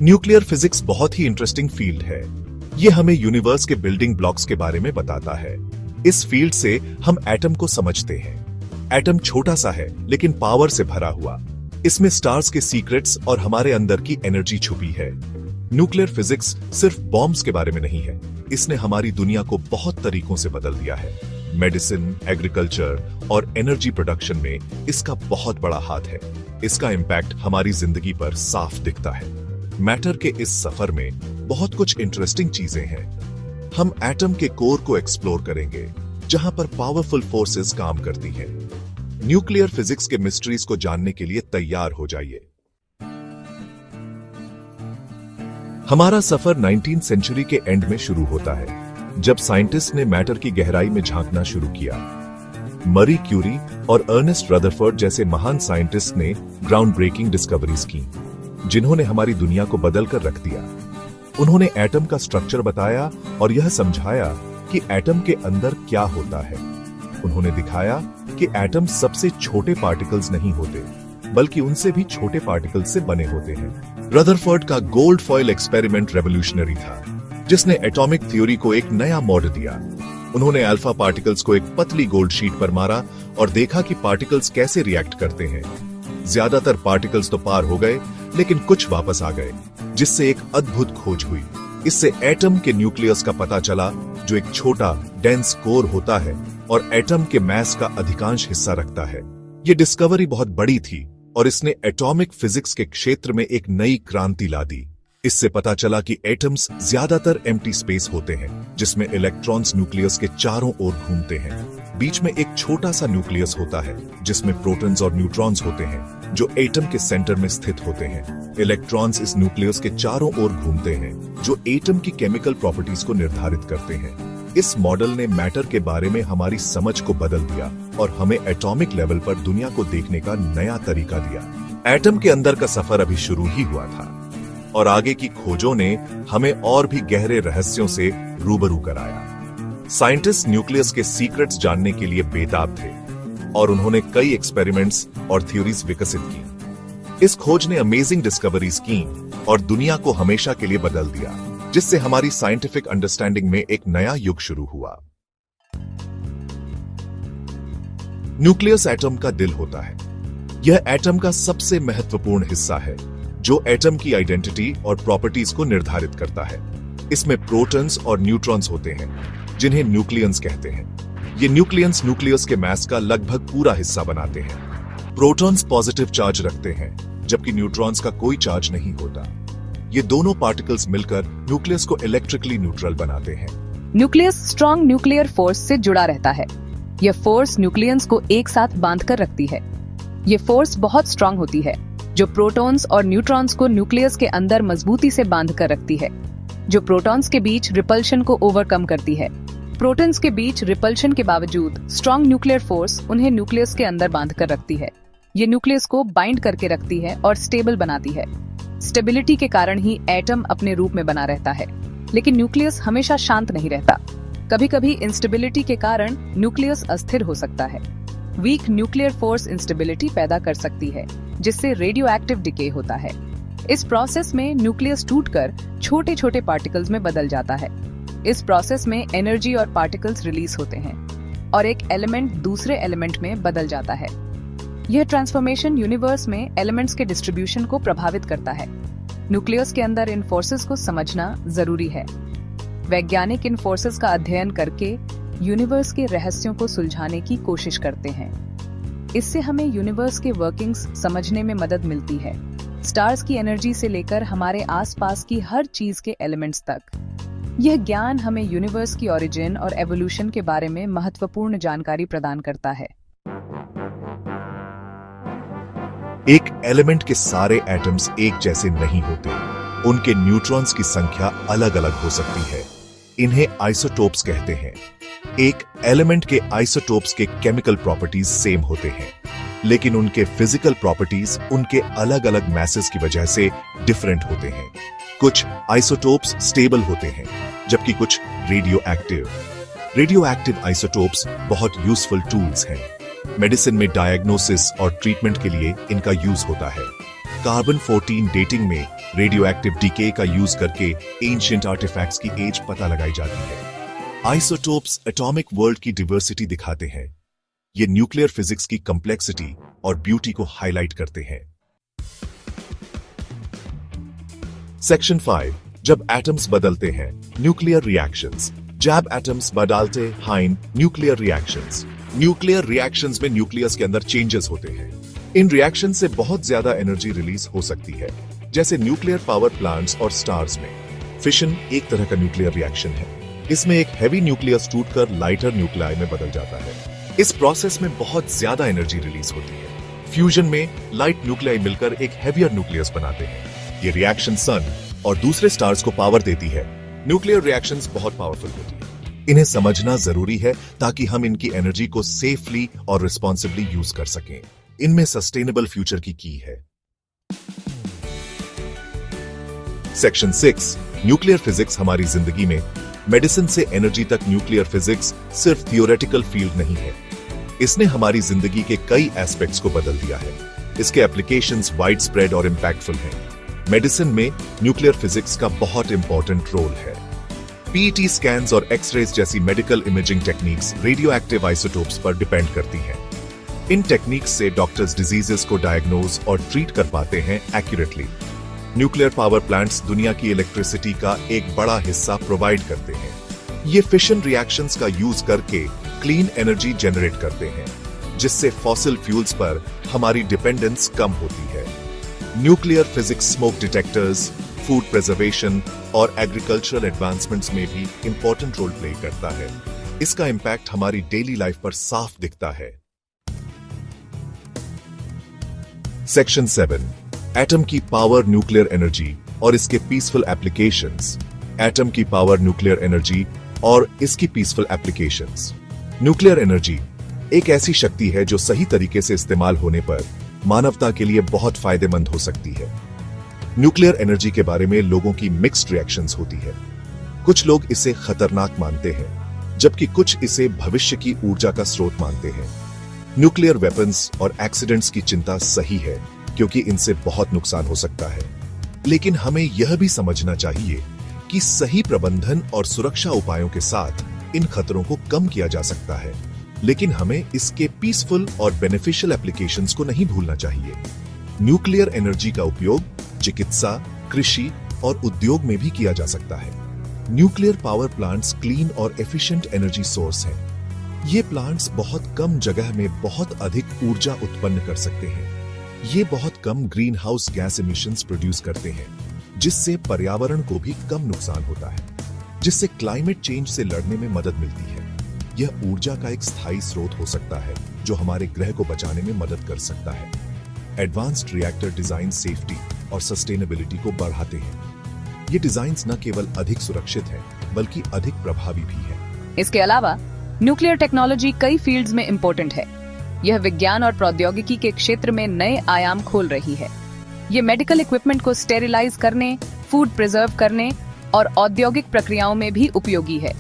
Nuclear physics बहुत ही interesting field है। ये हमें यूनिवर्स के बिल्डिंग ब्लॉक्स के बारे में बताता है। इस फील्ड से हम एटम को समझते हैं। एटम छोटा सा है लेकिन पावर से भरा हुआ। इसमें स्टार्स के सीक्रेट्स और हमारे अंदर की एनर्जी छुपी है। न्यूक्लियर फिजिक्स सिर्फ बॉम्ब्स के बारे में नहीं है, इसने हमारी दुनिया को बहुत तरीकों से बदल दिया है। मेडिसिन, एग्रीकल्चर और एनर्जी प्रोडक्शन में इसका बहुत बड़ा हाथ है। इसका इंपैक्ट हमारी जिंदगी पर साफ दिखता है। मैटर के इस सफर में बहुत कुछ इंटरेस्टिंग चीजें हैं। हम एटम के कोर को एक्सप्लोर करेंगे, जहां पर पावरफुल फोर्सेस काम करती हैं। न्यूक्लियर फिजिक्स के मिस्ट्रीज को जानने के लिए तैयार हो जाइए। हमारा सफर 19वीं सेंचुरी के एंड में शुरू होता है, जब साइंटिस्ट ने मैटर की गहराई में झांकना शुरू किया। मरी क्यूरी और अर्नेस्ट रदरफोर्ड जैसे महान साइंटिस्ट ने ग्राउंड ब्रेकिंग डिस्कवरीज की, जिन्होंने हमारी दुनिया को बदल कर रख दिया। उन्होंने एटम का स्ट्रक्चर बताया और यह समझाया कि एटम के अंदर क्या होता है। उन्होंने दिखाया कि एटम सबसे छोटे पार्टिकल्स नहीं होते, बल्कि उनसे भी छोटे पार्टिकल्स से बने होते हैं। रदरफोर्ड का गोल्ड फॉइल एक्सपेरिमेंट रेवोल्यूशनरी था, जिसने एटॉमिक थ्योरी को एक नया मोड़ दिया। उन्होंने अल्फा पार्टिकल्स को एक पतली गोल्ड शीट पर मारा और देखा कि पार्टिकल्स कैसे रिएक्ट करते हैं। ज्यादातर पार्टिकल्स तो पार हो गए, लेकिन कुछ वापस आ गए, जिससे एक अद्भुत खोज हुई। इससे एटम के न्यूक्लियस का पता चला, जो एक छोटा डेंस कोर होता है और एटम के मास का अधिकांश हिस्सा रखता है। ये डिस्कवरी बहुत बड़ी थी और इसने एटॉमिक फिजिक्स के क्षेत्र में एक नई क्रांति ला दी। इससे पता चला कि एटम्स ज्यादातर एम्प्टी स्पेस होते हैं, जिसमें इलेक्ट्रॉन्स न्यूक्लियस के चारों ओर घूमते हैं। बीच में एक छोटा सा न्यूक्लियस होता है, जिसमें प्रोटॉन्स और न्यूट्रॉन्स होते हैं, जो एटम के सेंटर में स्थित होते हैं। इलेक्ट्रॉन्स इस न्यूक्लियस के चारों ओर घूमते हैं, जो एटम की केमिकल प्रॉपर्टीज को निर्धारित करते हैं। इस मॉडल ने मैटर के बारे में हमारी समझ को बदल दिया और हमें एटॉमिक लेवल पर दुनिया को देखने का नया तरीका दिया। एटम के अंदर का सफर अभी शुरू ही हुआ था और आगे की खोजों ने हमें और भी गहरे रहस्यों से रूबरू कराया। साइंटिस्ट न्यूक्लियस के सीक्रेट्स जानने के लिए बेताब थे और उन्होंने कई एक्सपेरिमेंट्स और थ्योरीज विकसित की। इस खोज ने अमेजिंग डिस्कवरीज की और दुनिया को हमेशा के लिए बदल दिया, जिससे हमारी साइंटिफिक अंडरस्टैंडिंग में एक नया युग शुरू हुआ। न्यूक्लियस एटम का दिल होता है। यह एटम का सबसे महत्वपूर्ण हिस्सा है, जो एटम की आइडेंटिटी और प्रॉपर्टीज को निर्धारित करता है। इसमें प्रोटॉन्स और न्यूट्रॉन्स होते हैं, जिन्हें न्यूक्लियंस कहते हैं। ये न्यूक्लियंस न्यूक्लियस के मास का लगभग पूरा हिस्सा बनाते हैं। प्रोटॉन्स पॉजिटिव चार्ज रखते हैं, जबकि न्यूट्रॉन्स का कोई चार्ज नहीं होता। ये दोनों पार्टिकल्स मिलकर न्यूक्लियस को इलेक्ट्रिकली न्यूट्रल बनाते हैं। न्यूक्लियस स्ट्रॉन्ग न्यूक्लियर फोर्स से जुड़ा रहता है। यह फोर्स न्यूक्लियंस को एक साथ बांधकर रखती है। ये फोर्स बहुत स्ट्रॉन्ग होती है, जो प्रोटॉन्स और न्यूट्रॉन्स को न्यूक्लियस के अंदर मजबूती से बांधकर रखती है, जो प्रोटॉन्स के बीच रिपल्शन को ओवरकम करती है। प्रोटॉन्स के बीच रिपल्शन के बावजूद स्ट्रॉन्ग न्यूक्लियर फोर्स उन्हें न्यूक्लियस के अंदर बांधकर रखती है। ये न्यूक्लियस को बाइंड करके रखती है और स्टेबल बनाती है। स्टेबिलिटी के कारण ही एटम अपने रूप में बना रहता है, लेकिन न्यूक्लियस हमेशा शांत नहीं रहता। कभी कभी इंस्टेबिलिटी के कारण न्यूक्लियस अस्थिर हो सकता है। वीक न्यूक्लियर फोर्स इंस्टेबिलिटी पैदा कर सकती है, जिससे रेडियो एक्टिव डिके होता है। इस प्रोसेस में न्यूक्लियस टूटकर छोटे छोटे पार्टिकल्स में बदल जाता है। इस प्रोसेस में एनर्जी और पार्टिकल्स रिलीज होते हैं और एक एलिमेंट दूसरे एलिमेंट में बदल जाता है। यह ट्रांसफॉर्मेशन यूनिवर्स में एलिमेंट्स के डिस्ट्रीब्यूशन को प्रभावित करता है। न्यूक्लियस के अंदर इन फोर्सेस को समझना जरूरी है। वैज्ञानिक इन फोर्सेस का अध्ययन करके यूनिवर्स के रहस्यों को सुलझाने की कोशिश करते हैं। इससे हमें यूनिवर्स के वर्किंग्स समझने में मदद मिलती है। स्टार्स की एनर्जी से लेकर हमारे आसपास की हर चीज के एलिमेंट्स तक। यह ज्ञान हमें यूनिवर्स की ओरिजिन और एवोल्यूशन के बारे में महत्वपूर्ण जानकारी प्रदान करता है। एक एलिमेंट के सारे एटम्स एक जैसे नहीं होते। उनके न्यूट्रॉन्स की संख्या अलग अलग हो सकती है। इन्हें आइसोटोप्स कहते हैं। एक एलिमेंट के आइसोटोप्स के केमिकल प्रॉपर्टीज सेम होते हैं, लेकिन उनके फिजिकल प्रॉपर्टीज उनके अलग अलग मैसेस की वजह से डिफरेंट होते हैं। कुछ आइसोटोप्स स्टेबल होते हैं, जबकि कुछ radio active. Radio active isotopes बहुत यूजफुल टूल्स हैं। मेडिसिन में डायग्नोसिस और ट्रीटमेंट के लिए इनका यूज होता है। कार्बन 14 डेटिंग में रेडियो एक्टिव डीके का यूज करके एंशिएंट आर्टिफैक्ट्स की एज पता लगाई जाती है। आइसोटोप्स एटॉमिक वर्ल्ड की डिवर्सिटी दिखाते हैं। ये न्यूक्लियर फिजिक्स की कॉम्प्लेक्सिटी और ब्यूटी को हाईलाइट करते हैं। सेक्शन 5, जब एटम्स बदलते हैं, न्यूक्लियर रिएक्शंस। जब एटम्स बदलते हैं, न्यूक्लियर रिएक्शंस। न्यूक्लियर रिएक्शंस में न्यूक्लियस के अंदर चेंजेस होते हैं। इन रिएक्शन से बहुत ज्यादा एनर्जी रिलीज हो सकती है, जैसे न्यूक्लियर पावर प्लांट्स और स्टार्स में। फिशन एक तरह का न्यूक्लियर रिएक्शन है। इसमें एक हैवी न्यूक्लियस टूटकर लाइटर न्यूक्लियाई में बदल जाता है। इस प्रोसेस में बहुत ज्यादा एनर्जी रिलीज होती है। फ्यूजन में लाइट न्यूक्लियाई मिलकर एक हैवियर न्यूक्लियस बनाते हैं। ये रिएक्शन सन और दूसरे स्टार्स को पावर देती है। न्यूक्लियर रिएक्शंस बहुत पावरफुल होती है। इन्हें समझना जरूरी है ताकि हम इनकी एनर्जी को सेफली और रिस्पॉन्सिबली यूज कर सकें। इनमें सस्टेनेबल फ्यूचर की है। सेक्शन 6, न्यूक्लियर फिजिक्स हमारी जिंदगी में। मेडिसिन से एनर्जी तक न्यूक्लियर फिजिक्स सिर्फ थियोरेटिकल फील्ड नहीं है। इसने हमारी जिंदगी के कई एस्पेक्ट्स को बदल दिया है। इसके एप्लीकेशंस वाइड स्प्रेड और इंपैक्टफुल हैं। मेडिसिन में न्यूक्लियर फिजिक्स का बहुत इंपॉर्टेंट रोल है। पीईटी स्कैन्स और एक्सरेज जैसी medical imaging techniques radio active isotopes पर डिपेंड करती हैं। इन टेक्निक्स से डॉक्टर्स डिजीजेस को डायग्नोज और ट्रीट कर पाते हैं एक्यूरेटली। न्यूक्लियर पावर प्लांट्स दुनिया की इलेक्ट्रिसिटी का एक बड़ा हिस्सा प्रोवाइड करते हैं। ये फिशन रिएक्शंस का यूज करके क्लीन एनर्जी जनरेट करते हैं, जिससे फॉसिल फ्यूल्स पर हमारी डिपेंडेंस कम होती है। Nuclear physics smoke detectors, food preservation और एग्रीकल्चरल एडवांसमेंट्स में भी इंपॉर्टेंट रोल प्ले करता है। इसका इंपैक्ट हमारी डेली लाइफ पर साफ दिखता है। सेक्शन 7, एटम की पावर न्यूक्लियर एनर्जी और इसके पीसफुल एप्लीकेशंस। एटम की पावर न्यूक्लियर एनर्जी और इसकी पीसफुल एप्लीकेशंस। न्यूक्लियर एनर्जी एक ऐसी शक्ति है जो सही तरीके से इस्तेमाल होने पर मानवता के लिए बहुत फायदेमंद हो सकती है। न्यूक्लियर एनर्जी के बारे में लोगों की मिक्स्ड रिएक्शंस होती है। कुछ लोग इसे खतरनाक मानते हैं, जबकि कुछ इसे भविष्य की ऊर्जा का स्रोत मानते हैं। न्यूक्लियर वेपन्स और एक्सीडेंट्स की चिंता सही है, क्योंकि इनसे बहुत नुकसान हो सकता है। लेकिन हमें यह भी समझना चाहिए कि सही प्रबंधन और सुरक्षा उपायों के साथ इन खतरों को कम किया जा सकता है। लेकिन हमें इसके पीसफुल और बेनिफिशियल एप्लीकेशंस को नहीं भूलना चाहिए। न्यूक्लियर एनर्जी का उपयोग चिकित्सा, कृषि और उद्योग में भी किया जा सकता है। न्यूक्लियर पावर प्लांट्स क्लीन और एफिशिएंट एनर्जी सोर्स हैं। ये प्लांट्स बहुत कम जगह में बहुत अधिक ऊर्जा उत्पन्न कर सकते हैं। ये बहुत कम greenhouse gas emissions produce करते हैं, जिससे पर्यावरण को भी कम नुकसान होता है, जिससे क्लाइमेट चेंज से लड़ने में मदद मिलती है। यह ऊर्जा का एक स्थायी स्रोत हो सकता है जो हमारे ग्रह को बचाने में मदद कर सकता है। एडवांस्ड रिएक्टर डिजाइन सेफ्टी और सस्टेनेबिलिटी को बढ़ाते हैं। ये डिजाइन्स न केवल अधिक सुरक्षित हैं, बल्कि अधिक प्रभावी भी हैं। इसके अलावा न्यूक्लियर टेक्नोलॉजी कई फील्ड्स में इम्पोर्टेंट है। यह विज्ञान और प्रौद्योगिकी के क्षेत्र में नए आयाम खोल रही है। ये मेडिकल इक्विपमेंट को स्टेरिलाइज करने, फूड प्रिजर्व करने और औद्योगिक प्रक्रियाओं में भी उपयोगी है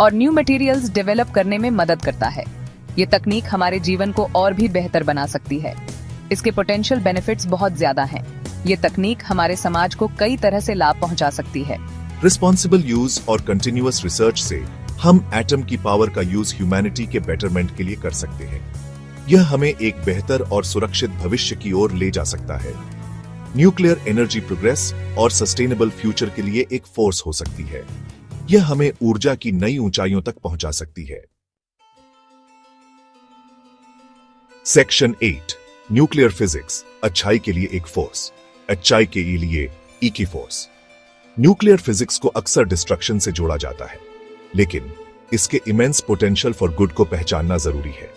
और न्यू मटेरियल्स डेवलप करने में मदद करता है। ये तकनीक हमारे जीवन को और भी बेहतर बना सकती है। इसके पोटेंशियल बेनिफिट्स बहुत ज्यादा हैं। ये तकनीक हमारे समाज को कई तरह से लाभ पहुंचा सकती है। रिस्पॉन्सिबल यूज और कंटिन्यूअस रिसर्च से हम एटम की पावर का यूज ह्यूमैनिटी के बेटरमेंट के लिए कर सकते हैं। यह हमें एक बेहतर और सुरक्षित भविष्य की ओर ले जा सकता है। न्यूक्लियर एनर्जी प्रोग्रेस और सस्टेनेबल फ्यूचर के लिए एक फोर्स हो सकती है। यह हमें ऊर्जा की नई ऊंचाइयों तक पहुंचा सकती है। सेक्शन 8, न्यूक्लियर फिजिक्स अच्छाई के लिए एक फोर्स, अच्छाई के लिए ई की फोर्स। न्यूक्लियर फिजिक्स को अक्सर डिस्ट्रक्शन से जोड़ा जाता है, लेकिन इसके इमेंस पोटेंशियल फॉर गुड को पहचानना जरूरी है।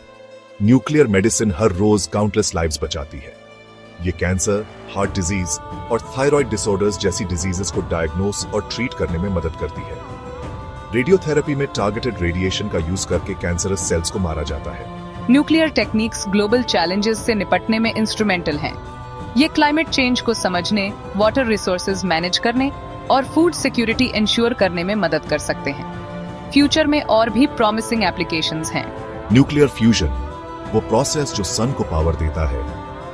न्यूक्लियर मेडिसिन हर रोज काउंटलेस लाइव्स बचाती है। ये कैंसर, हार्ट डिजीज और थायराइड डिसऑर्डर्स जैसी डिजीजेस को डायग्नोस और ट्रीट करने में मदद करती है। रेडियोथेरेपी में टारगेटेड रेडिएशन का यूज करके कैंसरस सेल्स को मारा जाता है। न्यूक्लियर टेक्निक्स ग्लोबल चैलेंजेस से निपटने में इंस्ट्रूमेंटल हैं। ये क्लाइमेट चेंज को समझने, वाटर रिसोर्सेज मैनेज करने और फूड सिक्योरिटी इंश्योर करने में मदद कर सकते हैं। फ्यूचर में और भी प्रॉमिसिंग एप्लीकेशंस हैं। न्यूक्लियर फ्यूजन, वो प्रोसेस जो सन को पावर देता है,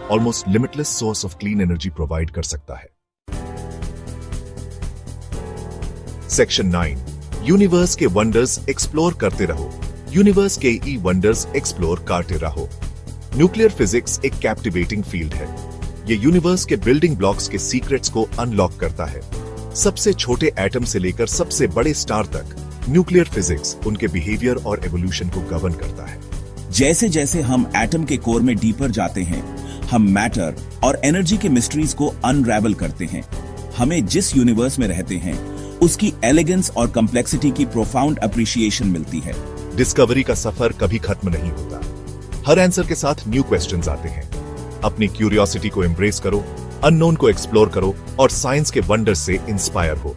almost limitless source of clean energy provide कर सकता है। सेक्शन 9, यूनिवर्स के वंडर्स एक्सप्लोर करते रहो। यूनिवर्स के ई वंडर्स एक्सप्लोर करते रहो। न्यूक्लियर फिजिक्स एक कैप्टिवेटिंग फील्ड है। ये यूनिवर्स के बिल्डिंग ब्लॉक्स के सीक्रेट्स को अनलॉक करता है। सबसे छोटे एटम से लेकर सबसे बड़े स्टार तक न्यूक्लियर फिजिक्स उनके बिहेवियर और एवोल्यूशन को गवर्न करता है। जैसे जैसे हम एटम के कोर में डीपर जाते हैं, हम मैटर और एनर्जी के मिस्ट्रीज को अनरैवल करते हैं। हमें जिस यूनिवर्स में रहते हैं उसकी एलिगेंस और कॉम्प्लेक्सिटी की प्रोफाउंड अप्रिशिएशन मिलती है। डिस्कवरी का सफर कभी खत्म नहीं होता। हर आंसर के साथ न्यू क्वेश्चंस आते हैं। अपनी क्यूरियोसिटी को एम्ब्रेस करो, अननोन को एक्सप्लोर करो और साइंस के वंडर से इंस्पायर हो।